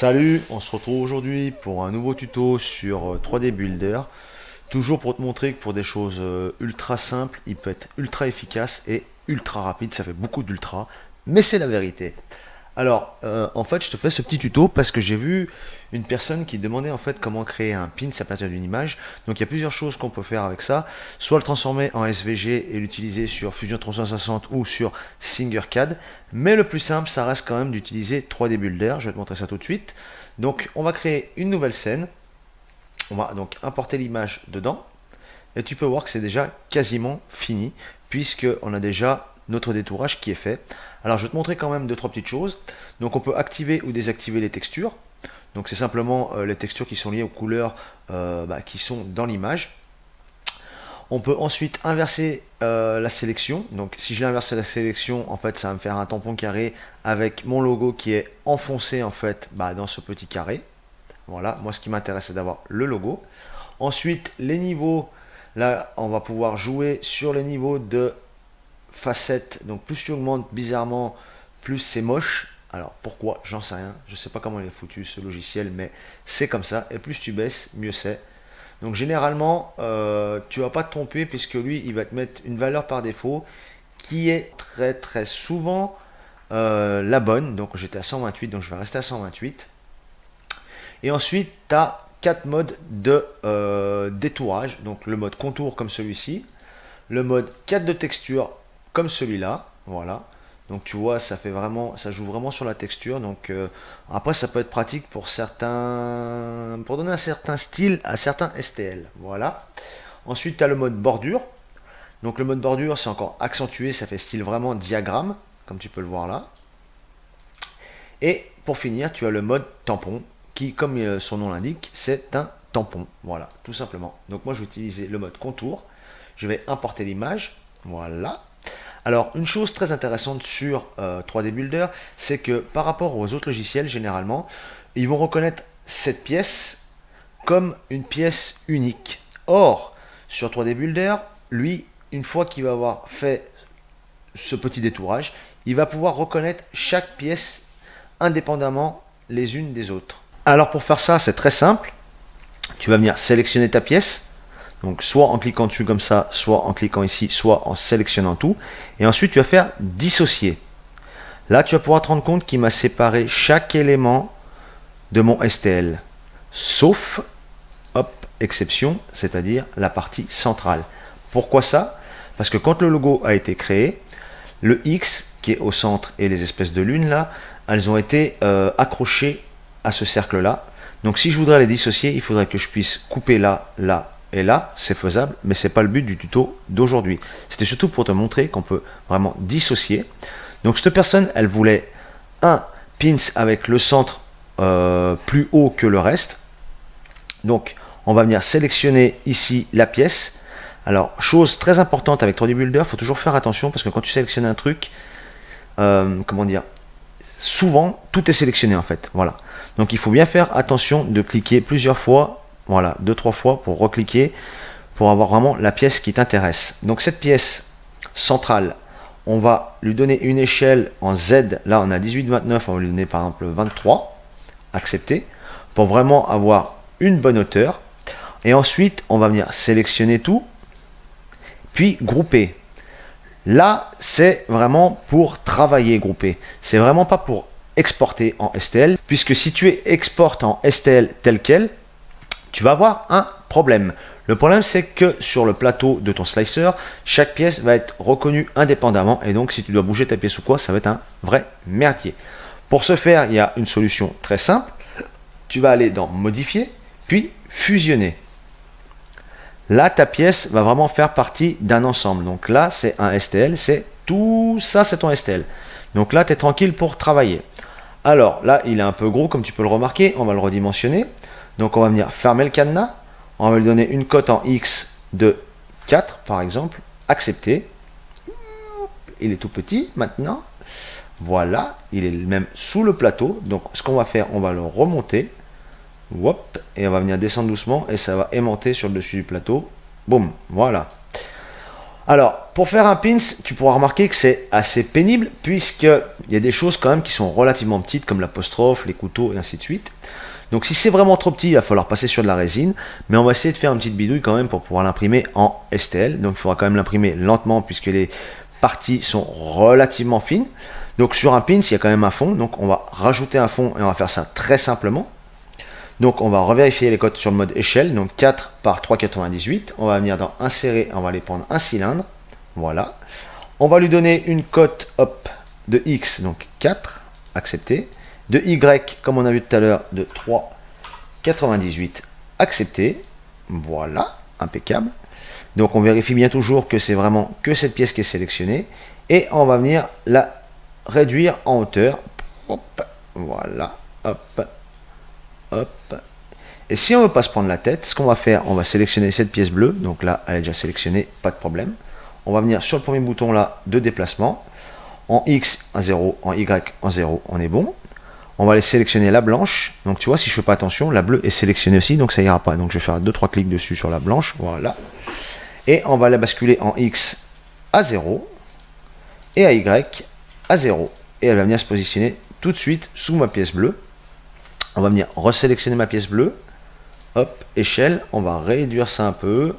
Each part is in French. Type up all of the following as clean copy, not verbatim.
Salut, on se retrouve aujourd'hui pour un nouveau tuto sur 3D Builder. Toujours pour te montrer que pour des choses ultra simples, il peut être ultra efficace et ultra rapide. Ça fait beaucoup d'ultra, mais c'est la vérité. Alors, en fait, je te fais ce petit tuto parce que j'ai vu une personne qui demandait en fait comment créer un pin à partir d'une image. Donc, il y a plusieurs choses qu'on peut faire avec ça. Soit le transformer en SVG et l'utiliser sur Fusion 360 ou sur Tinkercad. Mais le plus simple, ça reste quand même d'utiliser 3D Builder. Je vais te montrer ça tout de suite. Donc, on va créer une nouvelle scène. On va donc importer l'image dedans. Et tu peux voir que c'est déjà quasiment fini puisqu'on a déjà notre détourage qui est fait. Alors je vais te montrer quand même deux trois petites choses. Donc on peut activer ou désactiver les textures. Donc c'est simplement les textures qui sont liées aux couleurs qui sont dans l'image. On peut ensuite inverser la sélection. Donc si je l'inverse la sélection, en fait ça va me faire un tampon carré avec mon logo qui est enfoncé en fait dans ce petit carré. Voilà, moi ce qui m'intéresse c'est d'avoir le logo. Ensuite les niveaux, là on va pouvoir jouer sur les niveaux de facettes. Donc plus tu augmentes bizarrement, plus c'est moche. Alors pourquoi, j'en sais rien, je sais pas comment il est foutu ce logiciel, mais c'est comme ça. Et plus tu baisses, mieux c'est. Donc généralement tu vas pas te tromper puisque lui il va te mettre une valeur par défaut qui est très souvent la bonne. Donc j'étais à 128, donc je vais rester à 128. Et ensuite tu as 4 modes de détourage. Donc le mode contour comme celui-ci, le mode 4 de texture comme celui-là, voilà. Donc tu vois, ça fait vraiment, ça joue vraiment sur la texture. Donc après, ça peut être pratique pour certains, pour donner un certain style à certains STL, voilà. Ensuite, tu as le mode bordure. Donc le mode bordure, c'est encore accentué, ça fait style vraiment diagramme, comme tu peux le voir là. Et pour finir, tu as le mode tampon, qui, comme son nom l'indique, c'est un tampon, voilà, tout simplement. Donc moi, je vais utiliser le mode contour. Je vais importer l'image, voilà. Alors, une chose très intéressante sur 3D Builder, c'est que par rapport aux autres logiciels, généralement, ils vont reconnaître cette pièce comme une pièce unique. Or, sur 3D Builder, lui, une fois qu'il va avoir fait ce petit détourage, il va pouvoir reconnaître chaque pièce indépendamment les unes des autres. Alors, pour faire ça, c'est très simple. Tu vas venir sélectionner ta pièce. Donc soit en cliquant dessus comme ça, soit en cliquant ici, soit en sélectionnant tout. Et ensuite tu vas faire dissocier. Là tu vas pouvoir te rendre compte qu'il m'a séparé chaque élément de mon STL. Sauf, hop, exception, c'est-à-dire la partie centrale. Pourquoi ça? Parce que quand le logo a été créé, le X qui est au centre et les espèces de lune là, elles ont été accrochées à ce cercle là. Donc si je voudrais les dissocier, il faudrait que je puisse couper là, là, et là, c'est faisable, mais c'est pas le but du tuto d'aujourd'hui. C'était surtout pour te montrer qu'on peut vraiment dissocier. Donc cette personne, elle voulait un pins avec le centre plus haut que le reste. Donc on va venir sélectionner ici la pièce. Alors chose très importante avec 3D Builder, il faut toujours faire attention parce que quand tu sélectionnes un truc, comment dire, souvent tout est sélectionné en fait. Voilà. Donc il faut bien faire attention de cliquer plusieurs fois. Voilà, 2-3 fois pour recliquer, pour avoir vraiment la pièce qui t'intéresse. Donc cette pièce centrale, on va lui donner une échelle en Z. Là, on a 18-29, on va lui donner par exemple 23. Accepter, pour vraiment avoir une bonne hauteur. Et ensuite, on va venir sélectionner tout, puis grouper. Là, c'est vraiment pour travailler grouper. C'est vraiment pas pour exporter en STL, puisque si tu exportes en STL tel quel, tu vas avoir un problème. Le problème, c'est que sur le plateau de ton slicer, chaque pièce va être reconnue indépendamment. Et donc, si tu dois bouger ta pièce ou quoi, ça va être un vrai merdier. Pour ce faire, il y a une solution très simple. Tu vas aller dans Modifier, puis Fusionner. Là, ta pièce va vraiment faire partie d'un ensemble. Donc là, c'est un STL. C'est tout ça, c'est ton STL. Donc là, tu es tranquille pour travailler. Alors là, il est un peu gros, comme tu peux le remarquer. On va le redimensionner. Donc on va venir fermer le cadenas, on va lui donner une cote en X de 4 par exemple, accepter. Il est tout petit maintenant, voilà, il est même sous le plateau. Donc ce qu'on va faire, on va le remonter, hop, et on va venir descendre doucement et ça va aimanter sur le dessus du plateau, boum, voilà. Alors, pour faire un pins, tu pourras remarquer que c'est assez pénible, puisqu'il y a des choses quand même qui sont relativement petites, comme l'apostrophe, les couteaux, et ainsi de suite. Donc si c'est vraiment trop petit, il va falloir passer sur de la résine, mais on va essayer de faire une petite bidouille quand même pour pouvoir l'imprimer en STL. Donc il faudra quand même l'imprimer lentement, puisque les parties sont relativement fines. Donc sur un pins, il y a quand même un fond, donc on va rajouter un fond, et on va faire ça très simplement. Donc on va revérifier les cotes sur le mode échelle, donc 4 par 3,98. On va venir dans insérer, on va aller prendre un cylindre, voilà. On va lui donner une cote hop, de X, donc 4, accepté. De Y, comme on a vu tout à l'heure, de 3,98, accepté. Voilà, impeccable. Donc on vérifie bien toujours que c'est vraiment que cette pièce qui est sélectionnée. Et on va venir la réduire en hauteur. Hop, voilà, hop. Hop. Et si on ne veut pas se prendre la tête, ce qu'on va faire, on va sélectionner cette pièce bleue. Donc là, elle est déjà sélectionnée, pas de problème. On va venir sur le premier bouton là de déplacement. En X, en 0, en Y, en 0, on est bon. On va aller sélectionner la blanche. Donc tu vois, si je ne fais pas attention, la bleue est sélectionnée aussi, donc ça ira pas. Donc je vais faire 2-3 clics dessus sur la blanche. Voilà. Et on va la basculer en X à 0 et à Y à 0. Et elle va venir se positionner tout de suite sous ma pièce bleue. On va venir resélectionner ma pièce bleue. Hop, échelle. On va réduire ça un peu.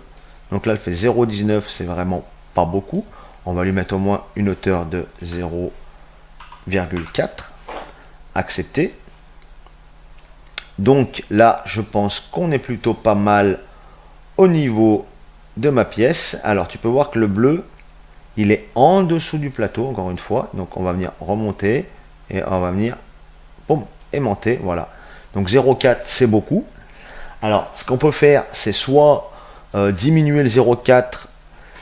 Donc là, elle fait 0,19. C'est vraiment pas beaucoup. On va lui mettre au moins une hauteur de 0,4. Accepter. Donc là, je pense qu'on est plutôt pas mal au niveau de ma pièce. Alors, tu peux voir que le bleu, il est en dessous du plateau, encore une fois. Donc, on va venir remonter et on va venir boum, aimanter. Voilà. Donc 0,4 c'est beaucoup. Alors ce qu'on peut faire, c'est soit diminuer le 0,4,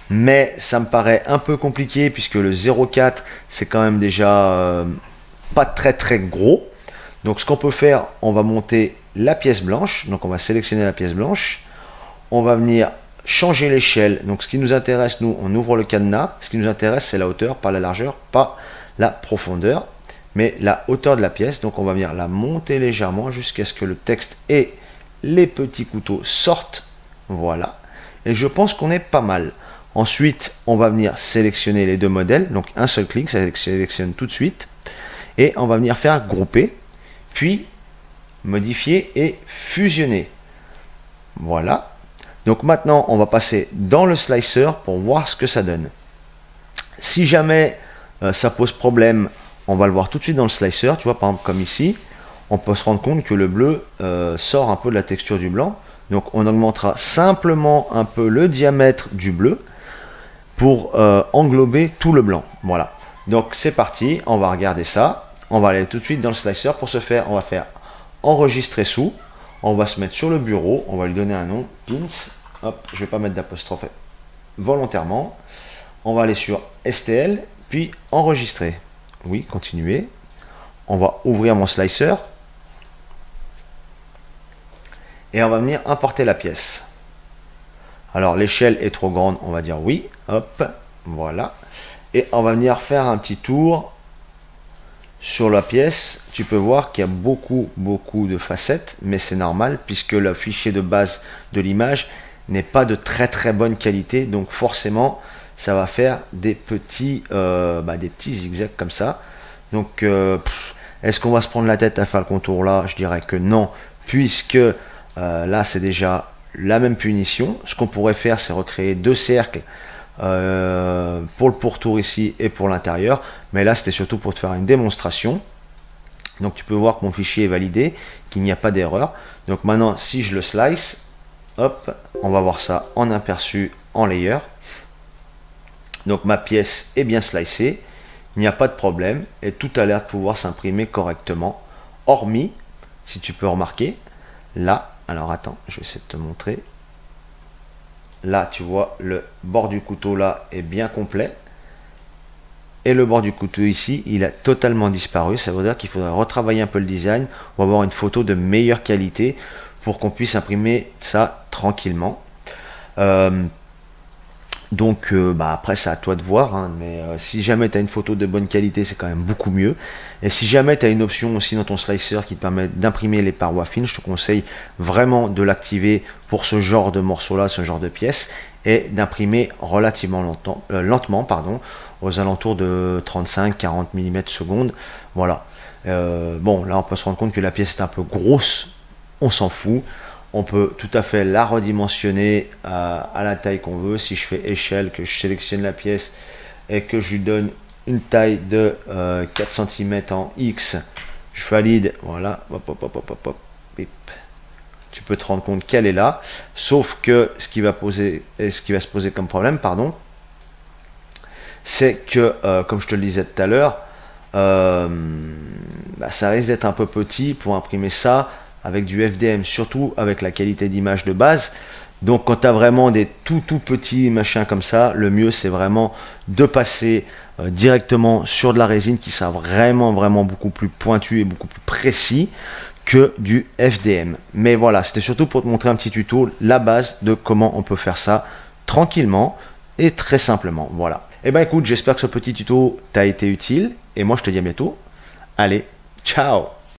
mais ça me paraît un peu compliqué puisque le 0,4 c'est quand même déjà pas très gros. Donc ce qu'on peut faire, on va monter la pièce blanche. Donc on va sélectionner la pièce blanche. On va venir changer l'échelle. Donc ce qui nous intéresse, nous, on ouvre le cadenas. Ce qui nous intéresse, c'est la hauteur, pas la largeur, pas la profondeur, mais la hauteur de la pièce. Donc on va venir la monter légèrement jusqu'à ce que le texte et les petits couteaux sortent. Voilà. Et je pense qu'on est pas mal. Ensuite, on va venir sélectionner les deux modèles. Donc un seul clic, ça sélectionne tout de suite. Et on va venir faire grouper, puis modifier et fusionner. Voilà. Donc maintenant, on va passer dans le slicer pour voir ce que ça donne. Si jamais ça pose problème, on va le voir tout de suite dans le slicer. Tu vois, par exemple, comme ici, on peut se rendre compte que le bleu sort un peu de la texture du blanc. Donc on augmentera simplement un peu le diamètre du bleu pour englober tout le blanc. Voilà. Donc c'est parti, on va regarder ça. On va aller tout de suite dans le slicer. Pour ce faire, on va faire enregistrer sous. On va se mettre sur le bureau. On va lui donner un nom, pins. Hop, je ne vais pas mettre d'apostrophe volontairement. On va aller sur STL, puis enregistrer. Oui, continuer. On va ouvrir mon slicer. Et on va venir importer la pièce. Alors l'échelle est trop grande, on va dire oui. Hop, voilà. Et on va venir faire un petit tour sur la pièce. Tu peux voir qu'il y a beaucoup de facettes, mais c'est normal puisque le fichier de base de l'image n'est pas de très bonne qualité. Donc forcément, ça va faire des petits zigzags comme ça. Donc est-ce qu'on va se prendre la tête à faire le contour là? Je dirais que non, puisque là c'est déjà la même punition. Ce qu'on pourrait faire, c'est recréer deux cercles pour le pourtour ici et pour l'intérieur, mais là c'était surtout pour te faire une démonstration. Donc tu peux voir que mon fichier est validé, qu'il n'y a pas d'erreur. Donc maintenant, si je le slice, hop, on va voir ça en aperçu en layer. Donc ma pièce est bien slicée, il n'y a pas de problème et tout a l'air de pouvoir s'imprimer correctement, hormis, si tu peux remarquer, là, alors attends, je vais essayer de te montrer. Là, tu vois, le bord du couteau là est bien complet. Et le bord du couteau ici, il a totalement disparu. Ça veut dire qu'il faudra retravailler un peu le design ou avoir une photo de meilleure qualité pour qu'on puisse imprimer ça tranquillement. Donc après c'est à toi de voir, hein, mais si jamais tu as une photo de bonne qualité, c'est quand même beaucoup mieux. Et si jamais tu as une option aussi dans ton slicer qui te permet d'imprimer les parois fines, je te conseille vraiment de l'activer pour ce genre de morceau là, ce genre de pièces. et d'imprimer relativement lentement, pardon, aux alentours de 35-40 mm secondes. Voilà. Bon, là on peut se rendre compte que la pièce est un peu grosse, on s'en fout. On peut tout à fait la redimensionner à la taille qu'on veut. Si je fais échelle, que je sélectionne la pièce et que je lui donne une taille de 4 cm en X, je valide, voilà, hop, hop, hop, hop, hop, bip. Tu peux te rendre compte qu'elle est là, sauf que ce qui va se poser comme problème, pardon, c'est que, comme je te le disais tout à l'heure, ça risque d'être un peu petit pour imprimer ça avec du FDM, surtout avec la qualité d'image de base. Donc quand tu as vraiment des tout petits machins comme ça, le mieux c'est vraiment de passer directement sur de la résine qui sera vraiment beaucoup plus pointu et beaucoup plus précis que du FDM. Mais voilà, c'était surtout pour te montrer un petit tuto, la base de comment on peut faire ça tranquillement et très simplement. Voilà. Et ben écoute, j'espère que ce petit tuto t'a été utile et moi je te dis à bientôt. Allez, ciao!